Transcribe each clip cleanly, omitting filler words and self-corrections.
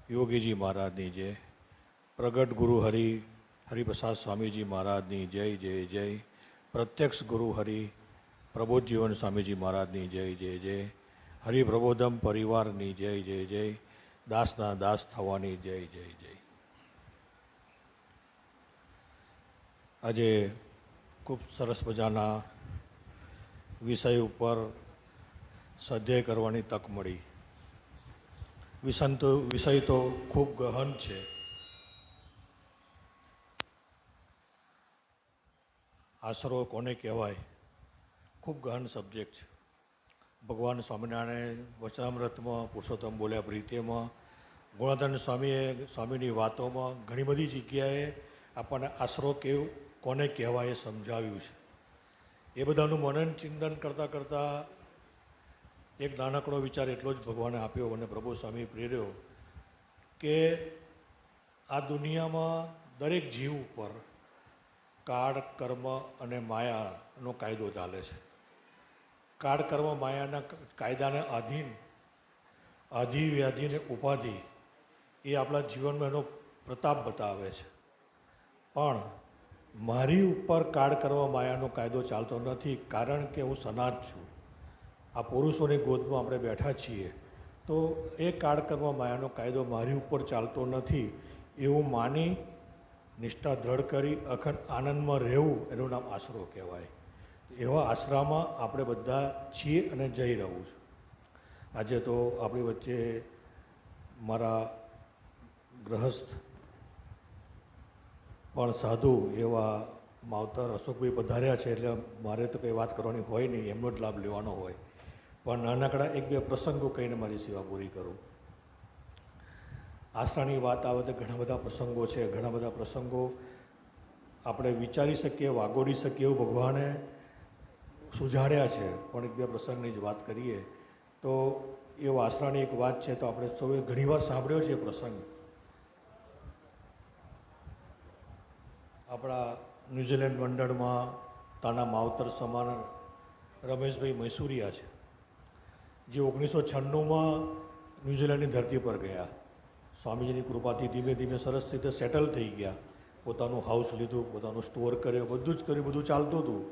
યોગીજી મહારાજની જય, પ્રગટ ગુરુ હરિપ્રસાદ સ્વામીજી મહારાજની જય જય જય, પ્રત્યક્ષ ગુરુ પ્રબોધજીવન સ્વામીજી મહારાજની જય જય જય, હરિપ્રબોધમ પરિવારની જય જય જય, દાસના દાસ થવાની જય જય જય. આજે ખૂબ સરસ મજાના વિષય ઉપર સ્વાધ્યાય કરવાની તક મળી. વિષય તો ખૂબ ગહન છે. આશરો કોને કહેવાય, ખૂબ ગહન સબ્જેક્ટ છે. ભગવાન સ્વામિનારાયણ વચનામૃતમાં, પુરુષોત્તમ બોલ્યા પ્રીતિમાં, ગુણાધન સ્વામીની વાતોમાં ઘણી બધી જગ્યાએ આપણને આશરો કોને કહેવાય એ સમજાવ્યું છે. એ બધાનું મનન ચિંતન કરતાં કરતાં એક નાનકડો વિચાર એટલો જ ભગવાને આપ્યો અને પ્રભુ સ્વામી પ્રેર્યો કે આ દુનિયામાં દરેક જીવ ઉપર કાળ, કર્મ અને માયાનો કાયદો ચાલે છે. કાળ, કર્મ, માયાના કાયદાને આધીન આધિ વ્યાધિ અને ઉપાધિ એ આપણા જીવનમાં એનો પ્રતાપ બતાવે છે. પણ મારી ઉપર કાળ, કર્મ, માયાનો કાયદો ચાલતો નથી, કારણ કે હું સનાથ છું. આ પુરુષોની ગોદમાં આપણે બેઠા છીએ તો એ કાળ, કર્મ, માયાનો કાયદો મારી ઉપર ચાલતો નથી એવું માની નિષ્ઠા દ્રઢ કરી અખંડ આનંદમાં રહેવું, એનું નામ આશરો કહેવાય. એવા આશરામાં આપણે બધા છીએ અને જઈ રહ્યું છું. આજે તો આપણી વચ્ચે મારા ગ્રહસ્થ પણ સાધુ એવા માવતર અશોકભાઈ પધાર્યા છે, એટલે મારે તો કંઈ વાત કરવાની હોય નહીં, એમનો જ લાભ લેવાનો હોય. પણ નાનકડા એક બે પ્રસંગો કહીને મારી સેવા પૂરી કરું. આશરાની વાત આવે તો ઘણા બધા પ્રસંગો છે. ઘણા બધા પ્રસંગો આપણે વિચારી શકીએ, વાગોડી શકીએ એવું ભગવાને સુજાડ્યા છે. પણ એક બે પ્રસંગની જ વાત કરીએ તો એ આશરાની એક વાત છે, તો આપણે સૌએ ઘણીવાર સાંભળ્યો છે એ પ્રસંગ. આપણા ન્યૂઝીલેન્ડ મંડળમાં તાના માવતર સમાન રમેશભાઈ મૈસુરિયા છે, જે 1996માં ન્યૂઝીલેન્ડની ધરતી પર ગયા. સ્વામીજીની કૃપાથી ધીમે ધીમે સરસ રીતે સેટલ થઈ ગયા. પોતાનું હાઉસ લીધું, પોતાનું સ્ટોર કર્યો, બધું જ કર્યું, બધું ચાલતું હતું.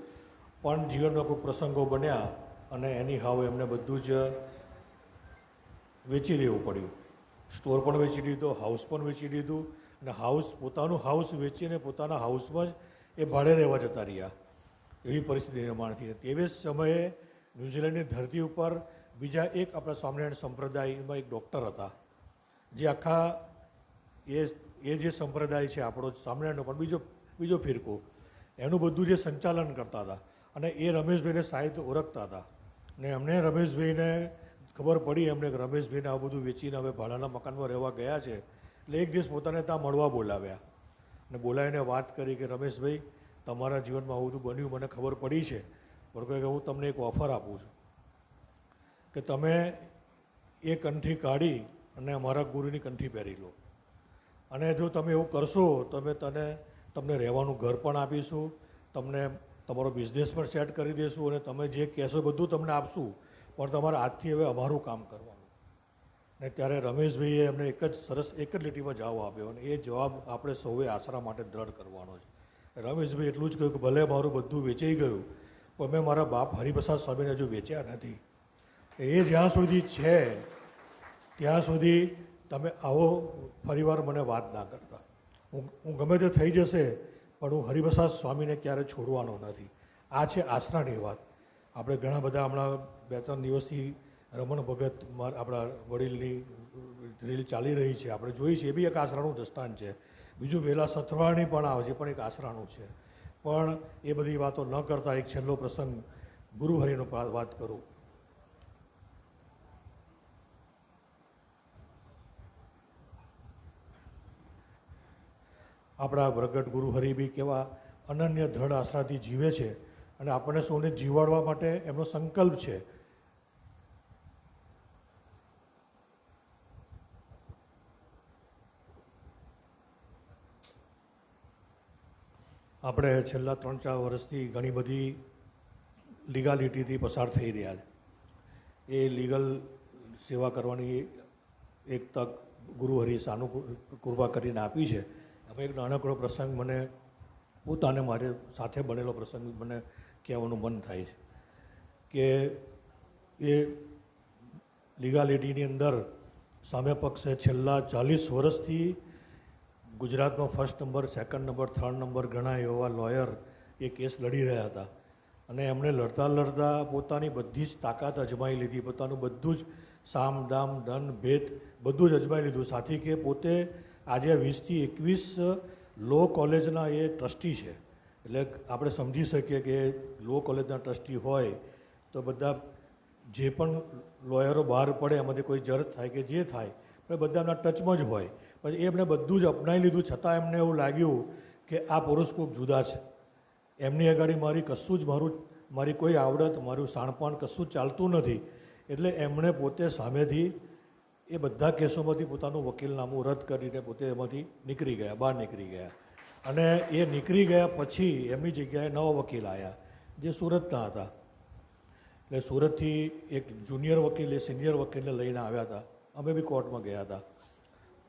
પણ જીવનમાં કોઈ પ્રસંગો બન્યા અને એની હાવ એમને બધું જ વેચી દેવું પડ્યું. સ્ટોર પણ વેચી દીધો, હાઉસ પણ વેચી દીધું અને પોતાનું હાઉસ વેચીને પોતાના હાઉસમાં જ એ ભાડે રહેવા જતા રહ્યા. એવી પરિસ્થિતિ નિર્માણ થઈ. તેવી જ સમયે ન્યૂઝીલેન્ડની ધરતી ઉપર બીજા એક આપણા સ્વામિનારાયણ સંપ્રદાયમાં એક ડૉક્ટર હતા, જે આખા એ જે સંપ્રદાય છે આપણો સ્વામિનારાયણનો પણ બીજો ફિરકો, એનું બધું જે સંચાલન કરતા હતા. અને એ રમેશભાઈને સાહેબ ઓળખતા હતા. ને એમને રમેશભાઈને ખબર પડી એમને કે રમેશભાઈને આ બધું વેચીને હવે ભાડાના મકાનમાં રહેવા ગયા છે. એટલે એક દિવસ પોતાને ત્યાં મળવા બોલાવ્યા અને બોલાવીને વાત કરી કે રમેશભાઈ, તમારા જીવનમાં આવું બધું બન્યું, મને ખબર પડી છે, પણ કે હું તમને એક ઓફર આપું છું કે તમે એ કંઠી કાઢી અને અમારા ગુરુની કંઠી પહેરી લો, અને જો તમે એવું કરશો તો તમને રહેવાનું ઘર પણ આપીશું, તમને તમારો બિઝનેસ પણ સેટ કરી દઈશું અને તમે જે કહેશો બધું તમને આપશું, પણ તમારા હાથથી હવે અમારું કામ કરવાનું. ને ત્યારે રમેશભાઈએ એમને એક જ લીટીમાં જવાબ આપ્યો, અને એ જવાબ આપણે સૌએ આશરા માટે દ્રઢ કરવાનો છે. રમેશભાઈ એટલું જ કહ્યું કે ભલે મારું બધું વેચાઈ ગયું, પણ મેં મારા બાપ હરિપ્રસાદ સ્વામીને હજુ વેચ્યા નથી. એ જ્યાં સુધી છે ત્યાં સુધી તમે આવો ફરીવાર મને વાત ના કરતા. હું ગમે તે થઈ જશે, પણ હું હરિપ્રસાદ સ્વામીને ક્યારે છોડવાનો નથી. આ છે આશરાની વાત. આપણે ઘણા બધા હમણાં 2-3 દિવસથી રમણ ભગત આપણા વડીલની રીલ ચાલી રહી છે, આપણે જોઈ છે, એ બી એક આશરાનું દૃષ્ટાંત છે. બીજું વહેલા સથવારણી પણ આવે છે, પણ એક આશરાનું છે. પણ એ બધી વાતો ન કરતાં એક છેલ્લો પ્રસંગ ગુરુહરિનો વાત કરું. આપણા પ્રગટ ગુરુહરિ બી કેવા અનન્ય દ્રઢ આશરાથી જીવે છે અને આપણને સૌને જીવાડવા માટે એમનો સંકલ્પ છે. આપણે છેલ્લા 3-4 વર્ષથી ઘણી બધી લીગાલિટીથી પસાર થઈ રહ્યા છે. એ લીગલ સેવા કરવાની એક તક ગુરુહરિ કૃપા કરીને આપી છે. અમે એક નાનકડો પ્રસંગ મને પોતાને મારે સાથે બનેલો પ્રસંગ મને કહેવાનું મન થાય છે કે એ લીગાલિટીની અંદર સામે પક્ષે છેલ્લા 40 વર્ષથી ગુજરાતમાં first number, second number, third number ઘણા એવા લોયર એ કેસ લડી રહ્યા હતા અને એમણે લડતા પોતાની બધી જ તાકાત અજમાઈ લીધી, પોતાનું બધું જ સામ દામ દંડ ભેદ બધું જ અજમાઈ લીધું. સાથી કે પોતે આજે 20 થી 21 લો કોલેજના એ ટ્રસ્ટી છે. એટલે આપણે સમજી શકીએ કે લો કોલેજના ટ્રસ્ટી હોય તો બધા જે પણ લોયરો બહાર પડે એમાંથી કોઈ જજ થાય કે જે થાય પણ બધા એમના ટચમાં જ હોય. પછી એમણે બધું જ અપનાવી લીધું, છતાં એમને એવું લાગ્યું કે આ પુરુષ ખૂબ જુદા છે. એમની આગળ કશું જ મારી કોઈ આવડત, મારું શાણપાણ કશું જ ચાલતું નથી. એટલે એમણે પોતે સામેથી એ બધા કેસોમાંથી પોતાનું વકીલનામું રદ કરીને પોતે એમાંથી નીકળી ગયા, બહાર નીકળી ગયા. અને એ નીકળી ગયા પછી એમની જગ્યાએ નવા વકીલ આવ્યા જે સુરતના હતા. એટલે સુરતથી એક જુનિયર વકીલ એ સિનિયર વકીલને લઈને આવ્યા હતા. અમે બી કોર્ટમાં ગયા હતા.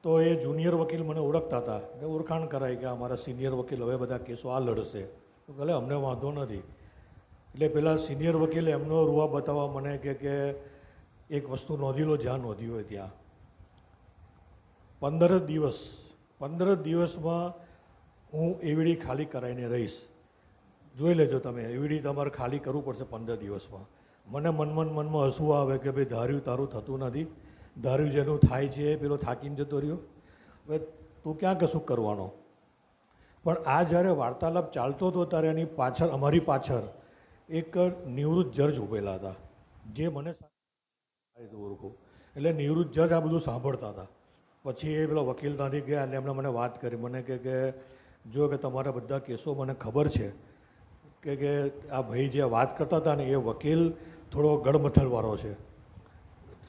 તો એ જુનિયર વકીલ મને ઓળખતા હતા એટલે ઓળખાણ કરાઈ કે અમારા સિનિયર વકીલ હવે બધા કેસો આ લડશે. તો ભલે અમને વાંધો નથી. એટલે પેલા સિનિયર વકીલે એમનો રૂઆ બતાવવા મને કે એક વસ્તુ નોંધી લો જ્યાં નોંધી હોય ત્યાં. 15 દિવસમાં હું એવીડી ખાલી કરાવીને રહીશ. જોઈ લેજો તમે, એવીડી તમારે ખાલી કરવું પડશે 15 દિવસમાં. મને મનમાં હસવું આવે કે ભાઈ ધાર્યું તારું થતું નથી, ધાર્યું જેનું થાય છે એ પેલો થાકીને જતો રહ્યો, હવે તું ક્યાં કશું કરવાનો. પણ આ જ્યારે વાર્તાલાપ ચાલતો હતો ત્યારે એની પાછળ, અમારી પાછળ એક નિવૃત્ત જજ ઊભેલા હતા જે મને ઓળખું. એટલે નિવૃત્ત જજ આ બધું સાંભળતા હતા. પછી એ પેલા વકીલ ત્યાંથી ગયા એટલે એમણે મને વાત કરી. મને કે જો કે તમારા બધા કેસો મને ખબર છે કે આ ભાઈ જે વાત કરતા હતા ને એ વકીલ થોડો ગડમથલવાળો છે.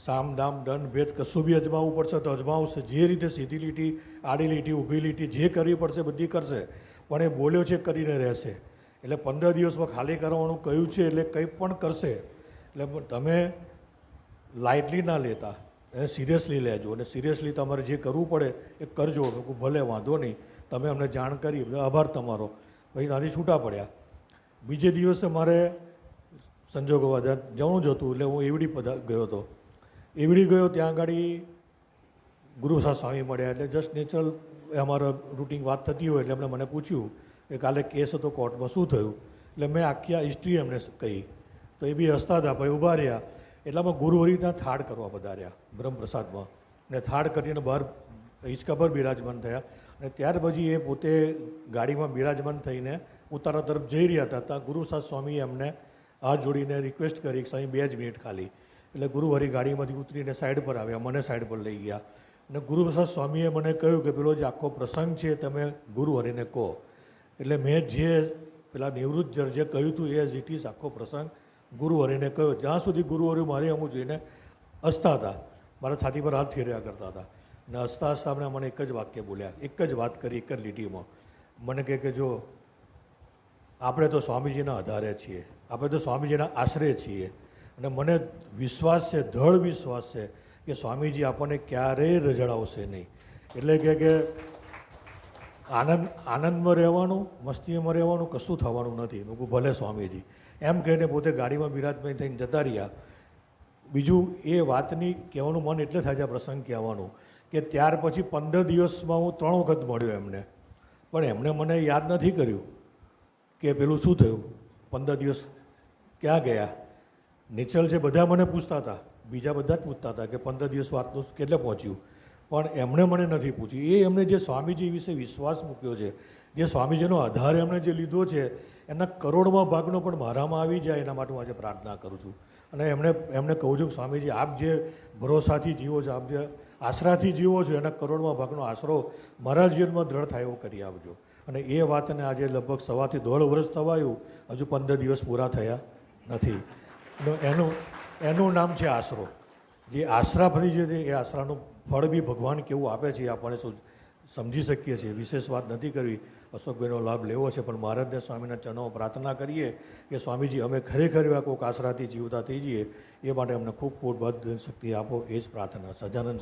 સામ દામ દંડ ભેદ કશું બી અજમાવવું પડશે તો અજમાવશે. જે રીતે સીધી લીટી, આડી લીટી, ઊભી લીટી જે કરવી પડશે બધી કરશે. પણ એ બોલ્યો છે કરીને રહેશે. એટલે 15 દિવસમાં ખાલી કરવાનું કહ્યું છે એટલે કંઈ પણ કરશે. એટલે તમે લાઇટલી ના લેતા, એને સિરિયસલી લેજો અને સિરિયસલી તમારે જે કરવું પડે એ કરજો. ભલે વાંધો નહીં, તમે અમને જાણ કરી, આભાર તમારો. પછી ત્યાંથી છૂટા પડ્યા. બીજે દિવસે મારે સંજોગો જવાનું જ હતું એટલે હું એવડી ગયો હતો. એવડી ગયો ત્યાં આગળ ગુરુપ્રસાદ સ્વામી મળ્યા. એટલે જસ્ટ નેચરલ અમારા રૂટીન વાત થતી હોય એટલે એમણે મને પૂછ્યું કે કાલે કેસ હતો કોર્ટમાં શું થયું. એટલે મેં આખી આ હિસ્ટ્રી એમને કહી. તો એ બી હસતા હતા. પછી ઊભા રહ્યા એટલામાં ગુરુહરિના થાળ કરવા પધાર્યા બ્રહ્મપ્રસાદમાં. ને થાળ કરીને બહાર હિંચકા પર બિરાજમાન થયા. અને ત્યાર પછી એ પોતે ગાડીમાં બિરાજમાન થઈને ઉતારા તરફ જઈ રહ્યા હતા. ત્યાં ગુરુપ્રસાદ સ્વામીએ એમને હાથ જોડીને રિક્વેસ્ટ કરી કે સ્વામી 2 જ મિનિટ ખાલી. એટલે ગુરુહરિ ગાડીમાંથી ઉતરીને સાઈડ પર આવ્યા, મને સાઈડ પર લઈ ગયા. અને ગુરુપ્રસાદ સ્વામીએ મને કહ્યું કે પેલો જે આખો પ્રસંગ છે તમે ગુરુહરિને કહો. એટલે મેં જે પેલા નિવૃત્ત જજ જે કહ્યું હતું એ ઇટ ઇઝ આખો પ્રસંગ ગુરુહરિને કહ્યો. જ્યાં સુધી ગુરુહરિ મારી અમુક જોઈને હસતા હતા, મારા છાતી પર હાથ ફેરવ્યા કરતા હતા. અને હસતા હસતા મને એક જ વાક્ય બોલ્યા, એક જ વાત કરી એક જ લીટીમાં. મને કહે કે જો આપણે તો સ્વામીજીના આધારે છીએ, આપણે તો સ્વામીજીના આશરે છીએ. અને મને વિશ્વાસ છે, દૃઢ વિશ્વાસ છે કે સ્વામીજી આપણને ક્યારેય રજડાવશે નહીં. એટલે કે આનંદમાં રહેવાનું, મસ્તીમાં રહેવાનું, કશું થવાનું નથી. મેં કહું ભલે સ્વામીજી, એમ કહીને પોતે ગાડીમાં બિરાજમાન થઈને જતા રહ્યા. બીજું એ વાતની કહેવાનું મન એટલે થાય છે પ્રસંગ કહેવાનું કે ત્યાર પછી 15 દિવસમાં હું 3 વખત મળ્યો એમને. પણ એમણે મને યાદ નથી કર્યું કે પેલું શું થયું, 15 દિવસ ક્યાં ગયા. નેચરલ છે બધા મને પૂછતા હતા, બીજા બધા જ પૂછતા હતા કે 15 દિવસ વાતનું કેટલે પહોંચ્યું. પણ એમણે મને નથી પૂછ્યું. એ એમણે જે સ્વામીજી વિશે વિશ્વાસ મૂક્યો છે, જે સ્વામીજીનો આધાર એમણે જે લીધો છે, એના કરોડમાં ભાગનો પણ મારામાં આવી જાય એના માટે હું આજે પ્રાર્થના કરું છું. અને એમને કહું છું કે સ્વામીજી આપ જે ભરોસાથી જીવો છો, આપ જે આશરાથી જીવો છો, એના કરોડમાં ભાગનો આશરો મારા જીવનમાં દ્રઢ થાય એવો કરી આપજો. અને એ વાતને આજે લગભગ 1.5 થી 1.5 વર્ષ થવાયું, હજુ 15 દિવસ પૂરા થયા નથી. એનું નામ છે આશરો. જે આશરા ફરી છે એ આશરાનું ફળ બી ભગવાન કેવું આપે છે એ આપણે સમજી શકીએ છીએ. વિશેષ વાત નથી કરવી, અશોકભાઈનો લાભ લેવો છે. પણ મહારાજને સ્વામીના ચરણોમાં પ્રાર્થના કરીએ કે સ્વામીજી અમે ખરેખર એવા કોઈક આશરાથી જીવતા થઈ જઈએ એ માટે અમને ખૂબ ખૂબ બળ શક્તિ આપો, એ જ પ્રાર્થના. સજાનંદ